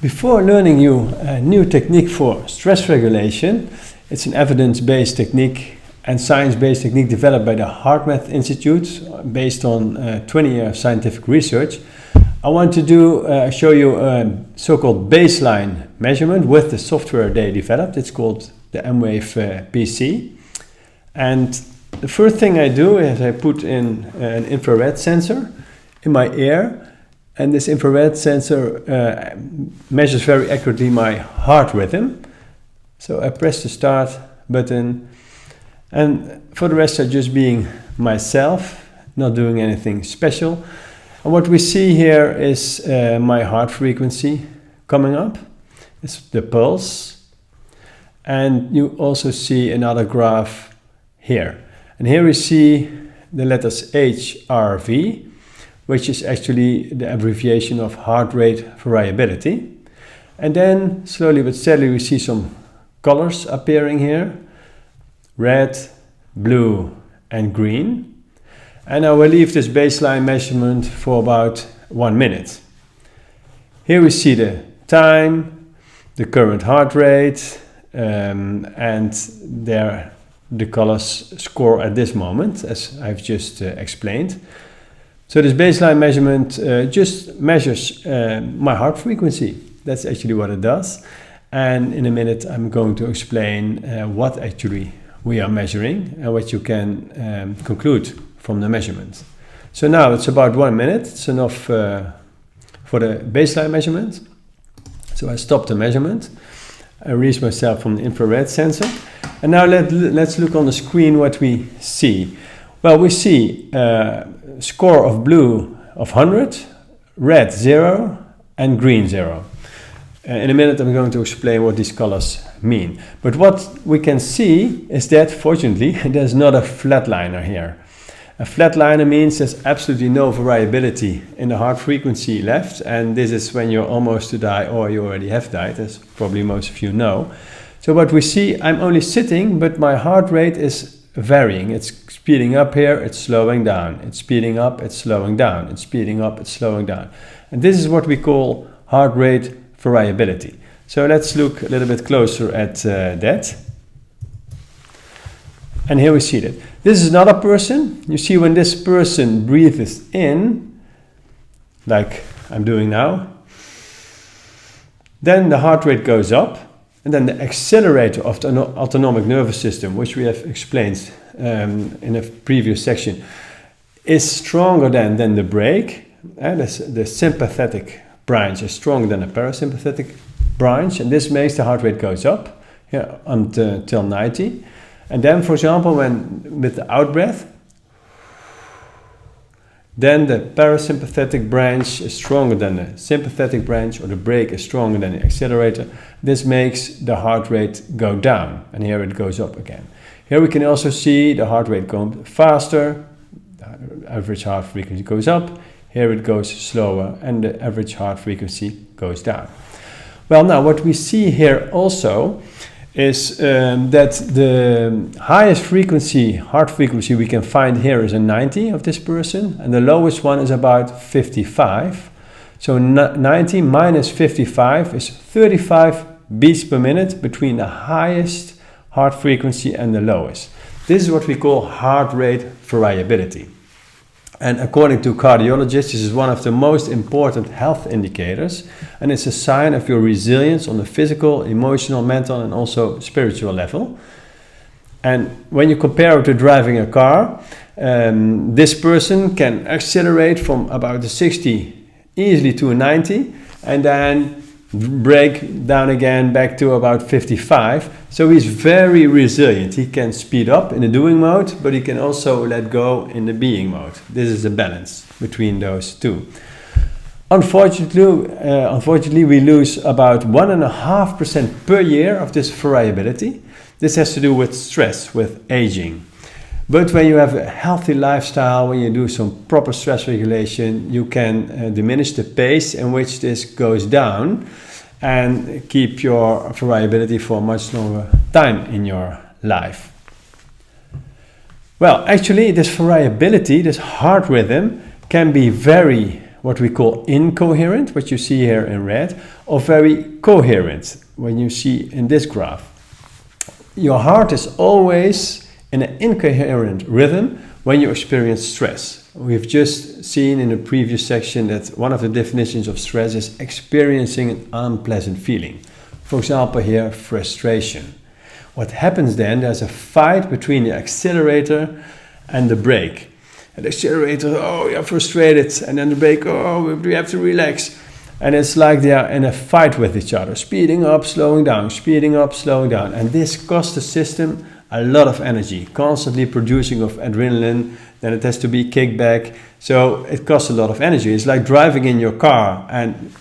Before learning you a new technique for stress regulation, it's an evidence-based technique and science-based technique developed by the HeartMath Institute based on 20 years scientific research. I want to show you a so-called baseline measurement with the software they developed. It's called the M-Wave PC. And the first thing I do is I put in an infrared sensor in my ear. And this infrared sensor measures very accurately my heart rhythm. So I press the start button, and for the rest I'm just being myself, not doing anything special. And what we see here is my heart frequency coming up. It's the pulse. And you also see another graph here. And here we see the letters HRV, which is actually the abbreviation of heart rate variability. And then slowly but steadily we see some colors appearing here: red, blue and green. And I will leave this baseline measurement for about 1 minute. Here we see the time, the current heart rate, and there the colors score at this moment, as I've just explained. So this baseline measurement just measures my heart frequency. That's actually what it does. And in a minute I'm going to explain what actually we are measuring and what you can conclude from the measurement. So now it's about 1 minute. It's enough for the baseline measurement. So I stop the measurement. I release myself from the infrared sensor. And now let's look on the screen what we see. Well, we see score of blue of 100, red 0 and green 0. In a minute I'm going to explain what these colors mean. But what we can see is that, fortunately, there's not a flatliner here. A flatliner means there's absolutely no variability in the heart frequency left, and this is when you're almost to die or you already have died, as probably most of you know. So what we see, I'm only sitting, but my heart rate is varying. It's speeding up here, it's slowing down. It's speeding up, it's slowing down. It's speeding up, it's slowing down. And this is what we call heart rate variability. So let's look a little bit closer at that. And here we see that. This is another person. You see when this person breathes in, like I'm doing now, then the heart rate goes up. And then the accelerator of the autonomic nervous system, which we have explained in a previous section, is stronger than the brake. The sympathetic branch is stronger than the parasympathetic branch, and this makes the heart rate goes up until 90. And then, for example, when with the out breath, then the parasympathetic branch is stronger than the sympathetic branch, or the brake is stronger than the accelerator. This makes the heart rate go down, and here it goes up again. Here we can also see the heart rate going faster, the average heart frequency goes up, here it goes slower, and the average heart frequency goes down. Well, now what we see here also is that the highest frequency, heart frequency we can find here is a 90 of this person, and the lowest one is about 55. So 90 minus 55 is 35 beats per minute between the highest heart frequency and the lowest. This is what we call heart rate variability. And according to cardiologists, this is one of the most important health indicators, and it's a sign of your resilience on the physical, emotional, mental and also spiritual level. And when you compare it to driving a car, this person can accelerate from about a 60 easily to a 90 and then brake down again back to about 55. So he's very resilient. He can speed up in the doing mode, but he can also let go in the being mode. This is a balance between those two. Unfortunately, we lose about 1.5% per year of this variability. This has to do with stress, with aging. But when you have a healthy lifestyle, when you do some proper stress regulation, you can diminish the pace in which this goes down and keep your variability for a much longer time in your life. Well, actually, this variability, this heart rhythm, can be very what we call incoherent, what you see here in red, or very coherent, when you see in this graph. Your heart is always in an incoherent rhythm when you experience stress. We've just seen in the previous section that one of the definitions of stress is experiencing an unpleasant feeling. For example, here, frustration. What happens then, there's a fight between the accelerator and the brake. And the accelerator, oh, you're frustrated, and then the brake, oh, we have to relax. And it's like they are in a fight with each other, speeding up, slowing down, speeding up, slowing down. And this costs the system a lot of energy, constantly producing of adrenaline, then it has to be kicked back. So it costs a lot of energy. It's like driving in your car and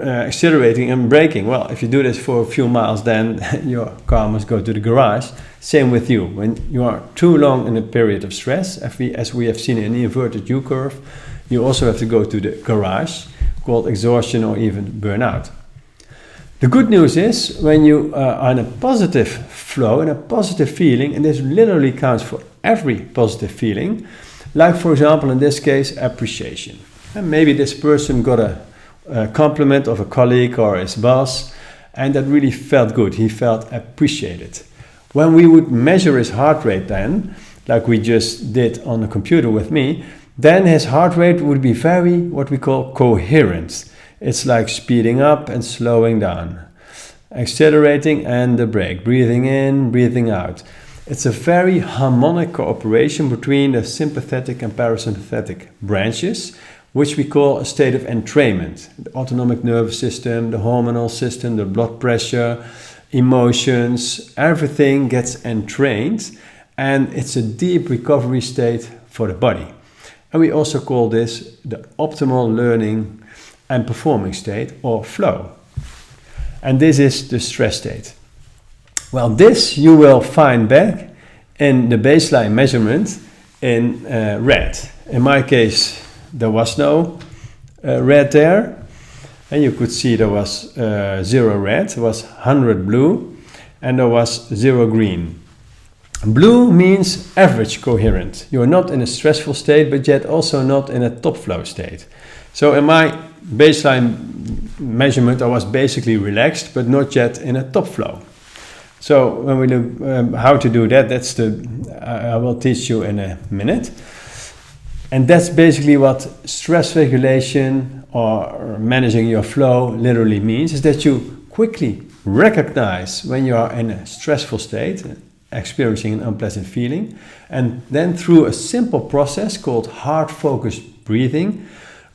accelerating and braking. Well, if you do this for a few miles, then your car must go to the garage. Same with you. When you are too long in a period of stress, as we have seen in the inverted U curve, you also have to go to the garage, called exhaustion or even burnout. The good news is when you are in a positive flow, in a positive feeling, and this literally counts for every positive feeling, like for example in this case appreciation. And maybe this person got a compliment of a colleague or his boss, and that really felt good. He felt appreciated. When we would measure his heart rate then, like we just did on the computer with me, then his heart rate would be very, what we call coherent. It's like speeding up and slowing down, accelerating and the brake, breathing in, breathing out. It's a very harmonic cooperation between the sympathetic and parasympathetic branches, which we call a state of entrainment. The autonomic nervous system, the hormonal system, the blood pressure, emotions, everything gets entrained, and it's a deep recovery state for the body. And we also call this the optimal learning and performing state, or flow. And this is the stress state. Well, this you will find back in the baseline measurement in red. In my case, there was no red there. And you could see there was 0 red, there was 100 blue, and there was 0 green. Blue means average coherent. You are not in a stressful state, but yet also not in a top flow state. So in my baseline measurement, I was basically relaxed, but not yet in a top flow. So when we look how to do that, I will teach you in a minute. And that's basically what stress regulation or managing your flow literally means, is that you quickly recognize when you are in a stressful state, experiencing an unpleasant feeling, and then through a simple process called heart-focused breathing,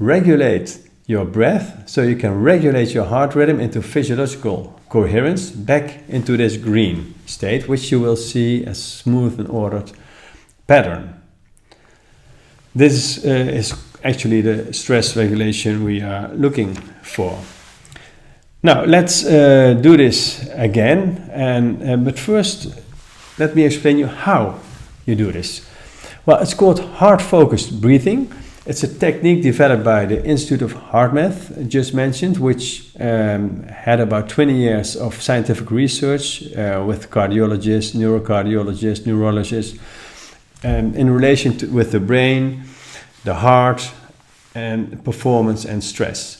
regulate your breath so you can regulate your heart rhythm into physiological coherence back into this green state, which you will see as smooth and ordered pattern. This is actually the stress regulation we are looking for. Now let's do this again, but first let me explain you how you do this. Well, it's called heart-focused breathing. It's a technique developed by the Institute of Heart Math, just mentioned, which had about 20 years of scientific research with cardiologists, neurocardiologists, neurologists, in relation with the brain, the heart, and performance and stress.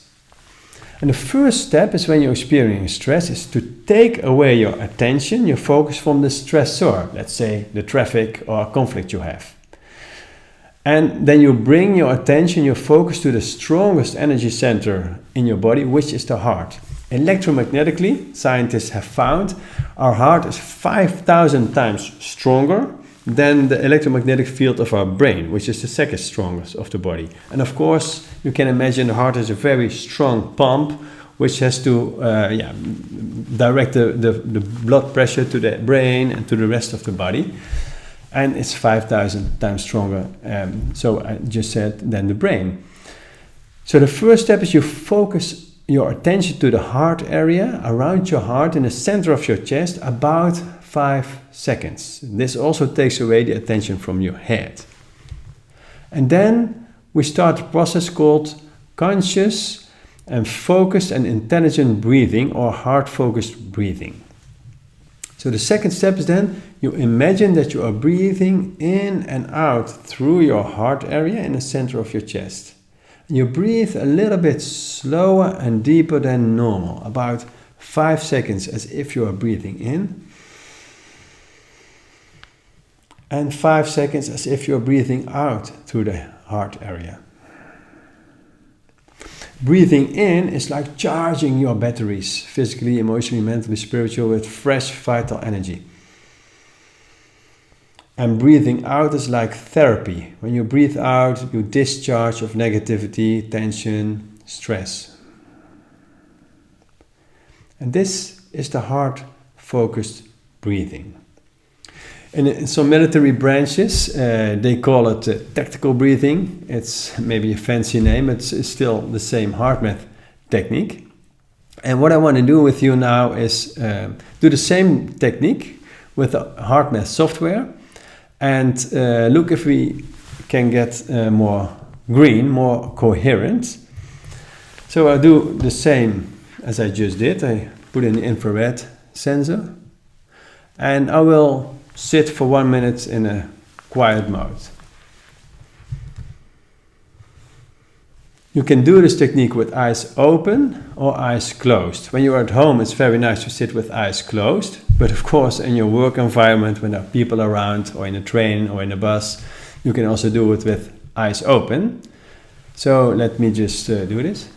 And the first step is when you're experiencing stress is to take away your attention, your focus from the stressor, let's say the traffic or conflict you have. And then you bring your attention, your focus to the strongest energy center in your body, which is the heart. Electromagnetically, scientists have found our heart is 5,000 times stronger than the electromagnetic field of our brain, which is the second strongest of the body. And of course, you can imagine the heart is a very strong pump, which has to direct the blood pressure to the brain and to the rest of the body. And it's 5,000 times stronger, so I just said, than the brain. So the first step is you focus your attention to the heart area, around your heart, in the center of your chest, about 5 seconds. This also takes away the attention from your head. And then we start a process called conscious and focused and intelligent breathing, or heart-focused breathing. So the second step is then you imagine that you are breathing in and out through your heart area in the center of your chest. You breathe a little bit slower and deeper than normal, about 5 seconds as if you are breathing in, and 5 seconds as if you're breathing out through the heart area. Breathing in is like charging your batteries, physically, emotionally, mentally, spiritually, with fresh, vital energy. And breathing out is like therapy. When you breathe out, you discharge of negativity, tension, stress. And this is the heart-focused breathing. In some military branches, they call it tactical breathing. It's maybe a fancy name, it's still the same HeartMath technique. And what I want to do with you now is do the same technique with the HeartMath software and look if we can get more green, more coherent. So I'll do the same as I just did. I put in the infrared sensor and I will sit for 1 minute in a quiet mode. You can do this technique with eyes open or eyes closed. When you're at home, it's very nice to sit with eyes closed, but of course in your work environment, when there are people around, or in a train or in a bus, you can also do it with eyes open. So let me just do this.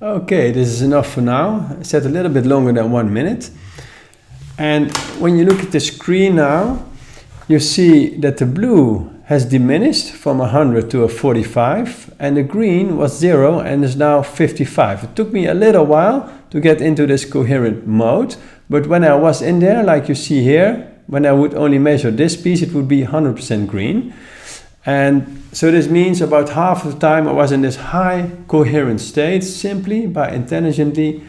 Okay, this is enough for now. I said a little bit longer than 1 minute. And when you look at the screen now, you see that the blue has diminished from 100 to a 45 and the green was 0 and is now 55. It took me a little while to get into this coherent mode, but when I was in there, like you see here, when I would only measure this piece, it would be 100% green. And so this means about half of the time I was in this high coherent state simply by intelligently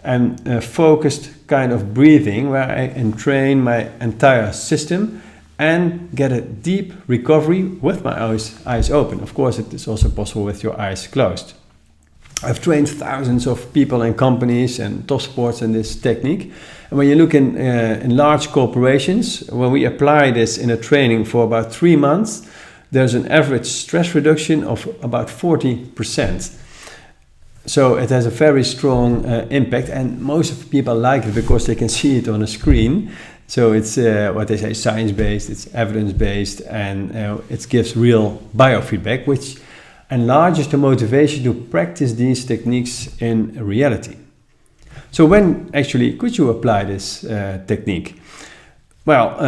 and focused kind of breathing where I entrain my entire system and get a deep recovery with my eyes open. Of course, it is also possible with your eyes closed. I've trained thousands of people and companies and top sports in this technique. And when you look in large corporations, when we apply this in a training for about 3 months, there's an average stress reduction of about 40%. So it has a very strong impact, and most of the people like it because they can see it on a screen. So it's what they say science-based, it's evidence-based, and it gives real biofeedback, which enlarges the motivation to practice these techniques in reality. So when actually could you apply this technique? Well,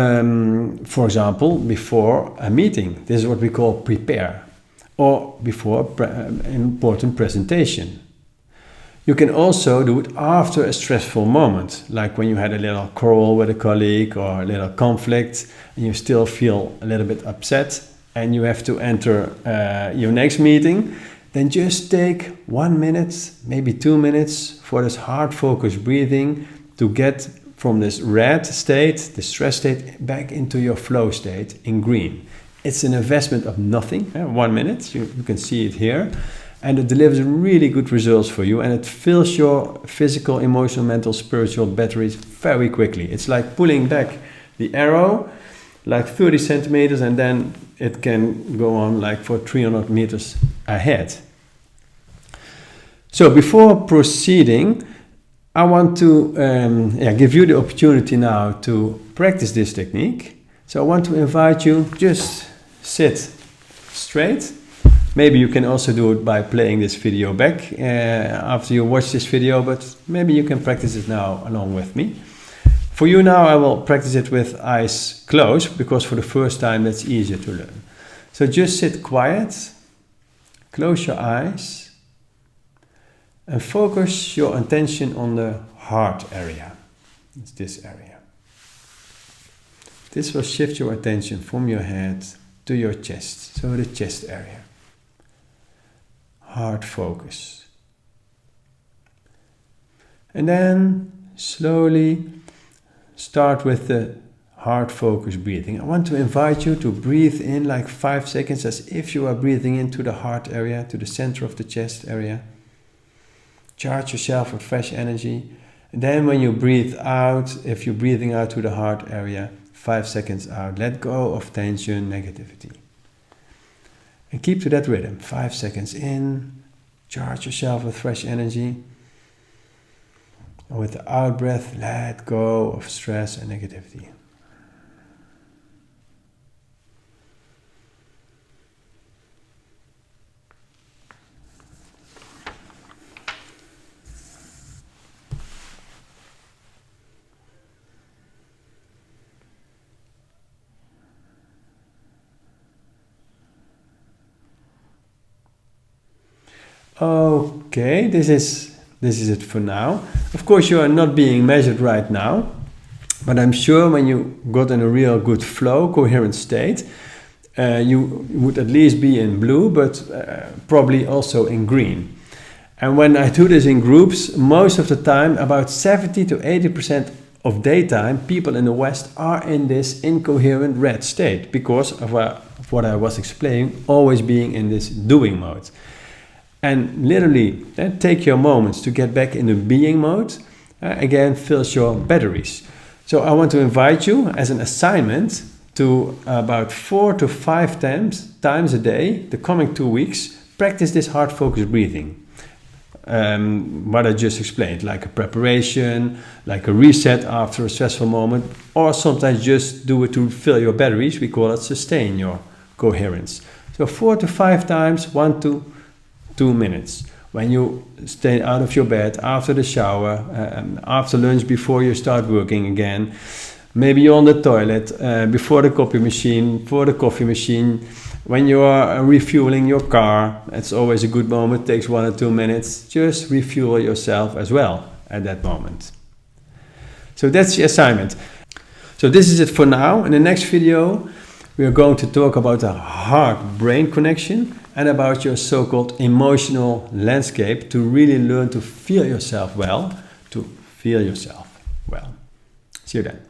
for example, before a meeting, this is what we call prepare, or before an important presentation. You can also do it after a stressful moment, like when you had a little quarrel with a colleague or a little conflict, and you still feel a little bit upset, and you have to enter your next meeting. Then just take 1 minute, maybe 2 minutes for this heart-focused breathing to get from this red state, the stress state, back into your flow state in green. It's an investment of nothing, 1 minute, you can see it here. and it delivers really good results for you, and it fills your physical, emotional, mental, spiritual batteries very quickly. It's like pulling back the arrow like 30 centimeters, and then it can go on like for 300 meters ahead. So before proceeding, I want to give you the opportunity now to practice this technique. So I want to invite you, just sit straight. Maybe you can also do it by playing this video back after you watch this video, but maybe you can practice it now along with me. For you now, I will practice it with eyes closed, because for the first time that's easier to learn. So just sit quiet, close your eyes, and focus your attention on the heart area. It's this area. This will shift your attention from your head to your chest, so the chest area. Heart focus. And then slowly start with the heart focus breathing. I want to invite you to breathe in like 5 seconds, as if you are breathing into the heart area, to the center of the chest area. Charge yourself with fresh energy. And then when you breathe out, if you're breathing out to the heart area, 5 seconds out, let go of tension, negativity. And keep to that rhythm. 5 seconds in, charge yourself with fresh energy. And with the out breath, let go of stress and negativity. Okay, this is it for now. Of course, you are not being measured right now, but I'm sure when you got in a real good flow, coherent state, you would at least be in blue, but probably also in green. And when I do this in groups, most of the time, about 70 to 80% of daytime, people in the West are in this incoherent red state, because of what I was explaining, always being in this doing mode. And literally, take your moments to get back in the being mode. Again, fills your batteries. So I want to invite you as an assignment to about 4 to 5 times a day, the coming 2 weeks, practice this heart focus breathing. What I just explained, like a preparation, like a reset after a stressful moment, or sometimes just do it to fill your batteries. We call it sustain your coherence. So 4 to 5 times, 1 to 2 minutes. When you stay out of your bed, after the shower, after lunch, before you start working again, maybe you're on the toilet, before the coffee machine, when you are refueling your car, it's always a good moment, takes 1 or 2 minutes, just refuel yourself as well at that moment. So that's the assignment. So this is it for now. In the next video, we are going to talk about the heart-brain connection and about your so-called emotional landscape, to really learn to feel yourself well, See you then.